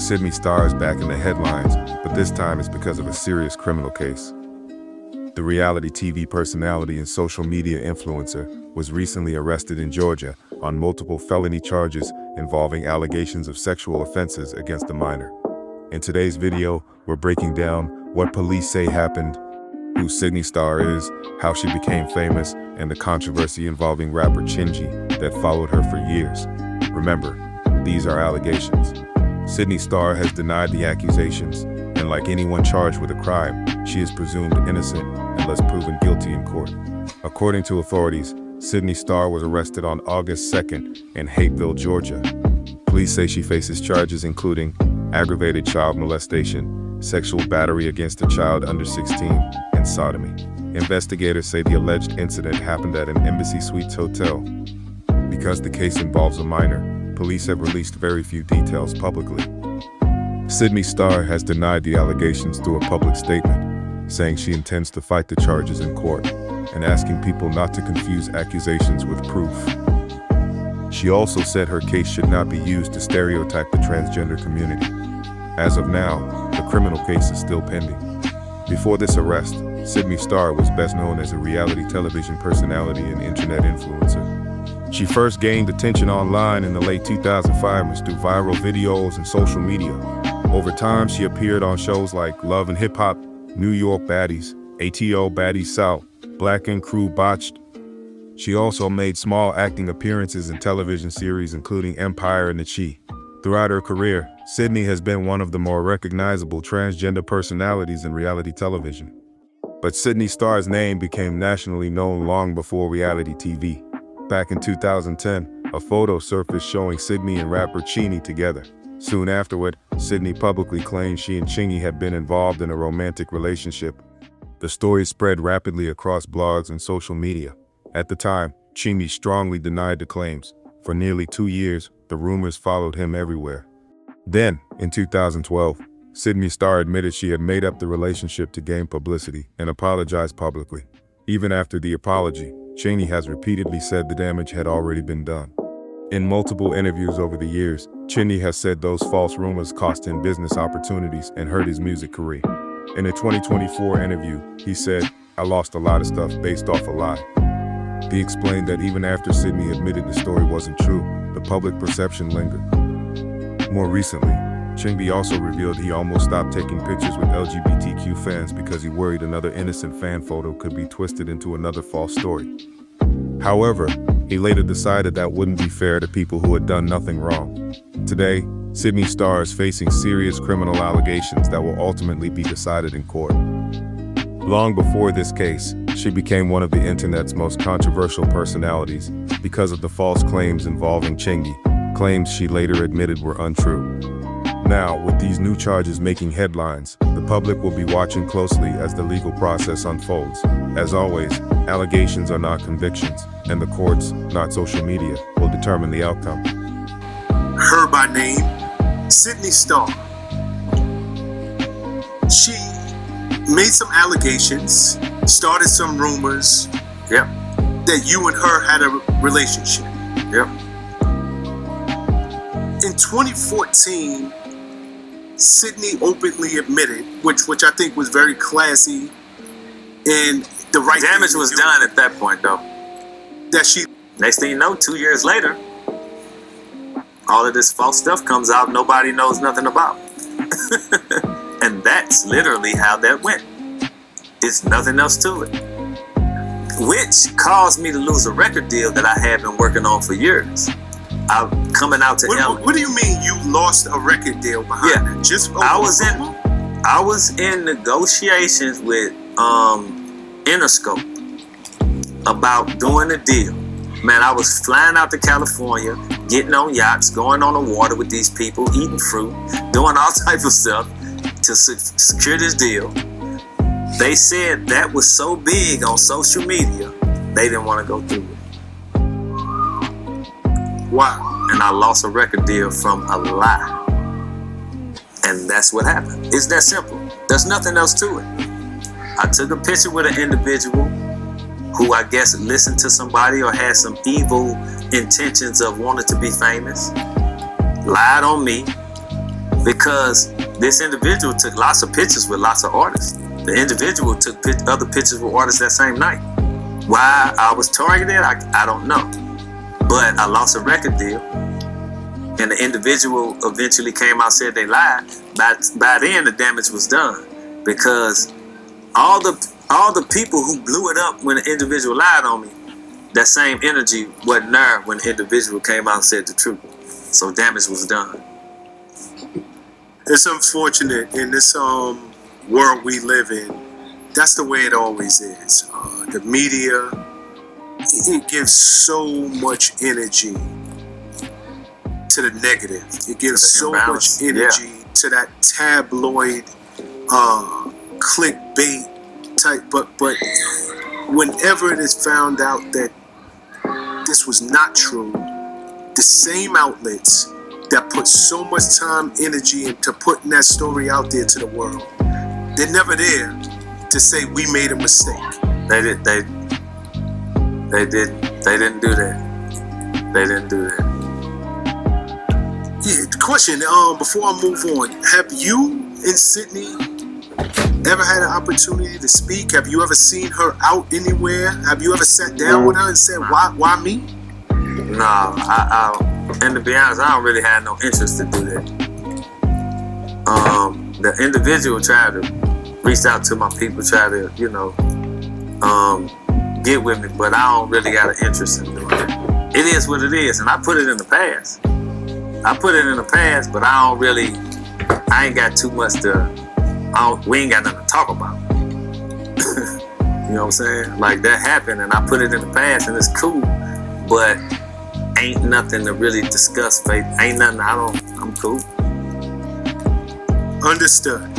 Sidney Starr is back in the headlines, but this time it's because of a serious criminal case. The reality TV personality and social media influencer was recently arrested in Georgia on multiple felony charges involving allegations of sexual offenses against a minor. In today's video, we're breaking down what police say happened, who Sidney Starr is, how she became famous, and the controversy involving rapper Chingy that followed her for years. Remember, these are allegations. Sidney Starr has denied the accusations, and like anyone charged with a crime, she is presumed innocent unless proven guilty in court. According to authorities, Sidney Starr was arrested on August 2nd in Hateville, Georgia. Police say she faces charges including aggravated child molestation, sexual battery against a child under 16, and sodomy. Investigators say the alleged incident happened at an Embassy Suites hotel. Because the case involves a minor, police have released very few details publicly. Sidney Starr has denied the allegations through a public statement, saying she intends to fight the charges in court and asking people not to confuse accusations with proof. She also said her case should not be used to stereotype the transgender community. As of now, the criminal case is still pending. Before this arrest, Sidney Starr was best known as a reality television personality and internet influencer. She first gained attention online in the late 2005s through viral videos and social media. Over time, she appeared on shows like Love and Hip Hop, New York Baddies, ATO Baddies South, Black and Crew Botched. She also made small acting appearances in television series including Empire and The Chi. Throughout her career, Sidney has been one of the more recognizable transgender personalities in reality television. But Sidney Starr's name became nationally known long before reality TV. Back in 2010, a photo surfaced showing Sidney and rapper Chingy together. Soon afterward, Sidney publicly claimed she and Chingy had been involved in a romantic relationship. The story spread rapidly across blogs and social media. At the time, Chingy strongly denied the claims. For nearly 2 years, the rumors followed him everywhere. Then, in 2012, Sidney Starr admitted she had made up the relationship to gain publicity and apologized publicly. Even after the apology, Chingy has repeatedly said the damage had already been done. In multiple interviews over the years, Chingy has said those false rumors cost him business opportunities and hurt his music career. In a 2024 interview, he said, "I lost a lot of stuff based off a lie." He explained that even after Sidney admitted the story wasn't true, the public perception lingered. More recently, Chingy also revealed he almost stopped taking pictures with LGBTQ fans because he worried another innocent fan photo could be twisted into another false story. However, he later decided that wouldn't be fair to people who had done nothing wrong. Today, Sidney Starr is facing serious criminal allegations that will ultimately be decided in court. Long before this case, she became one of the internet's most controversial personalities because of the false claims involving Chingy, claims she later admitted were untrue. Now, with these new charges making headlines, the public will be watching closely as the legal process unfolds. As always, allegations are not convictions, and the courts, not social media, will determine the outcome. Her by name, Sidney Starr. She made some allegations, started some rumors, that you and her had a relationship. In 2014, Sidney openly admitted, which I think was very classy, and the right damage was done at that point, though. That she. Next thing you know, 2 years later, all of this false stuff comes out nobody knows nothing about. And that's literally how that went. It's nothing else to it. Which caused me to lose a record deal that I had been working on for years. I'm coming out to him. What do you mean you lost a record deal behind that? Just I was in negotiations with Interscope about doing a deal. Man, I was flying out to California, getting on yachts, going on the water with these people, eating fruit, doing all type of stuff to secure this deal. They said that was so big on social media, they didn't want to go through it. Wow. And I lost a record deal from a lie. And that's what happened. It's that simple. There's nothing else to it. I took a picture with an individual who I guess listened to somebody or had some evil intentions of wanting to be famous, lied on me, because this individual took lots of pictures with lots of artists. The individual took other pictures with artists that same night. Why I was targeted, I don't know. But I lost a record deal, and the individual eventually came out and said they lied. By then, the damage was done, because all the people who blew it up when the individual lied on me, that same energy wasn't there when the individual came out and said the truth. So damage was done. It's unfortunate in this world we live in. That's the way it always is. The media, it gives so much energy to the negative. It gives so much energy to that tabloid, clickbait type. But whenever it is found out that this was not true, the same outlets that put so much time, energy into putting that story out there to the world, they're never there to say we made a mistake. They didn't do that. They didn't do that. Yeah, the question, before I move on, have you and Sidney ever had an opportunity to speak? Have you ever seen her out anywhere? Have you ever sat down with her and said, why me? No, and to be honest, I don't really have no interest to do that. The individual tried to reach out to my people, try to, get with me, but I don't really got an interest in doing it. It is what it is, and I put it in the past. But I ain't got too much we ain't got nothing to talk about. You know what I'm saying? Like, that happened, and I put it in the past, and it's cool, but ain't nothing to really discuss, faith. Ain't nothing, I'm cool. Understood.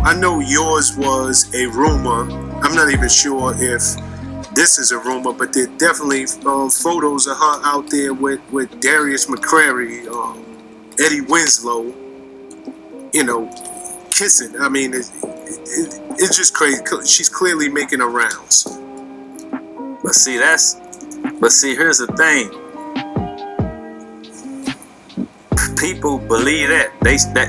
I know yours was a rumor. I'm not even sure if this is a rumor, but there definitely photos of her out there with Darius McCrary, Eddie Winslow, kissing. I mean, it's just crazy. She's clearly making her rounds. But see, here's the thing. People believe that.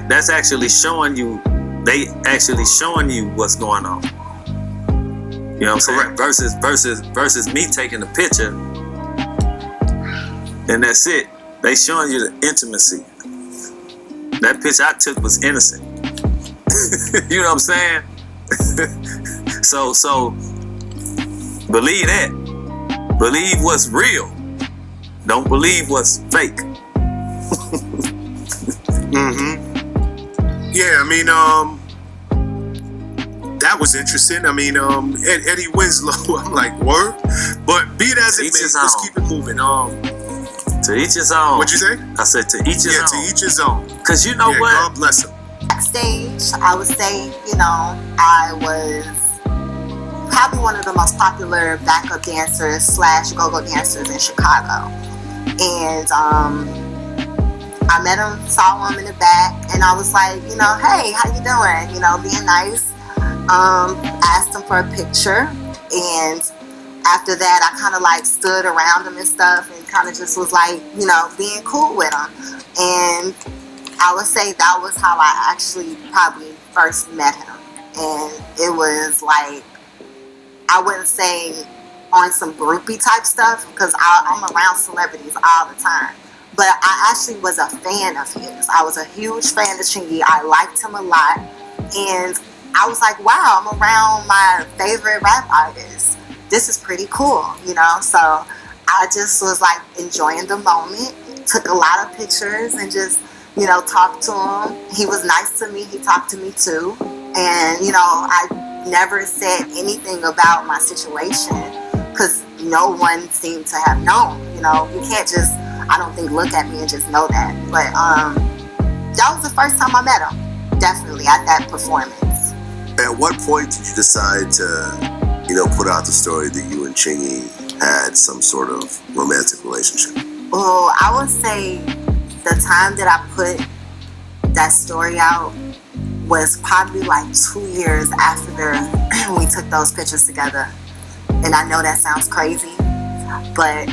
That's actually showing you. They actually showing you what's going on. You know what I'm saying? Versus me taking the picture, and that's it. They showing you the intimacy. That picture I took was innocent. You know what I'm saying? So believe that. Believe what's real. Don't believe what's fake. Yeah, I mean, that was interesting. I mean, Eddie Winslow, I'm like, word? But be it as it may, let's keep it moving. To each his own. What'd you say? I said to each his own. Yeah, to each his own. Because you know what? God bless him. Backstage, I would say, I was probably one of the most popular backup dancers / go-go dancers in Chicago. And I met him, saw him in the back, and I was like, hey, how you doing? Being nice. Asked him for a picture, and after that, I kind of like stood around him and stuff, and kind of just was like, being cool with him. And I would say that was how I actually probably first met him. And it was like, I wouldn't say on some groupie type stuff, because I'm around celebrities all the time. But I actually was a fan of his. I was a huge fan of Chingy. I liked him a lot. And I was like, wow, I'm around my favorite rap artist. This is pretty cool, So I just was like enjoying the moment. Took a lot of pictures and just, talked to him. He was nice to me. He talked to me too. And, I never said anything about my situation because no one seemed to have known. You can't just, I don't think, look at me and just know that. But that was the first time I met him, definitely, at that performance. At what point did you decide to, put out the story that you and Chingy had some sort of romantic relationship? Well, I would say the time that I put that story out was probably like 2 years after we took those pictures together. And I know that sounds crazy, but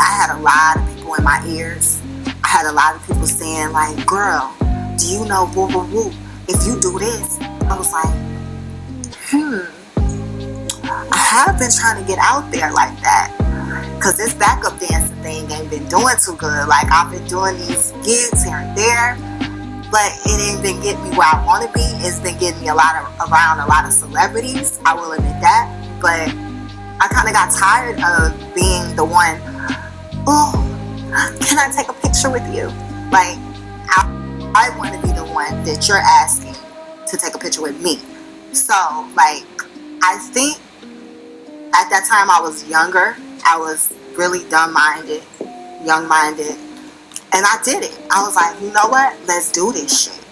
I had a lot of people in my ears. I I had a lot of people saying like, girl, do you know woo woo woo? If you do this, I was like, I have been trying to get out there like that. Cause this backup dancing thing ain't been doing too good. Like I've been doing these gigs here and there, but it ain't been getting me where I want to be. It's been getting me around a lot of celebrities. I will admit that, but I kind of got tired of being the one. Oh, can I take a picture with you? Like I want to be the one that you're asking to take a picture with me. So like I think at that time I was younger. I was really young-minded, and I did it. I was like, you know what? Let's do this shit.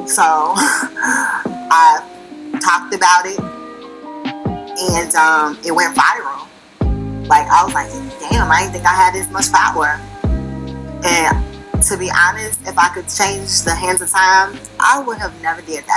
So I talked about it, and it went viral. Like I was like, damn, I didn't think I had this much power. And to be honest, if I could change the hands of time, I would have never did that.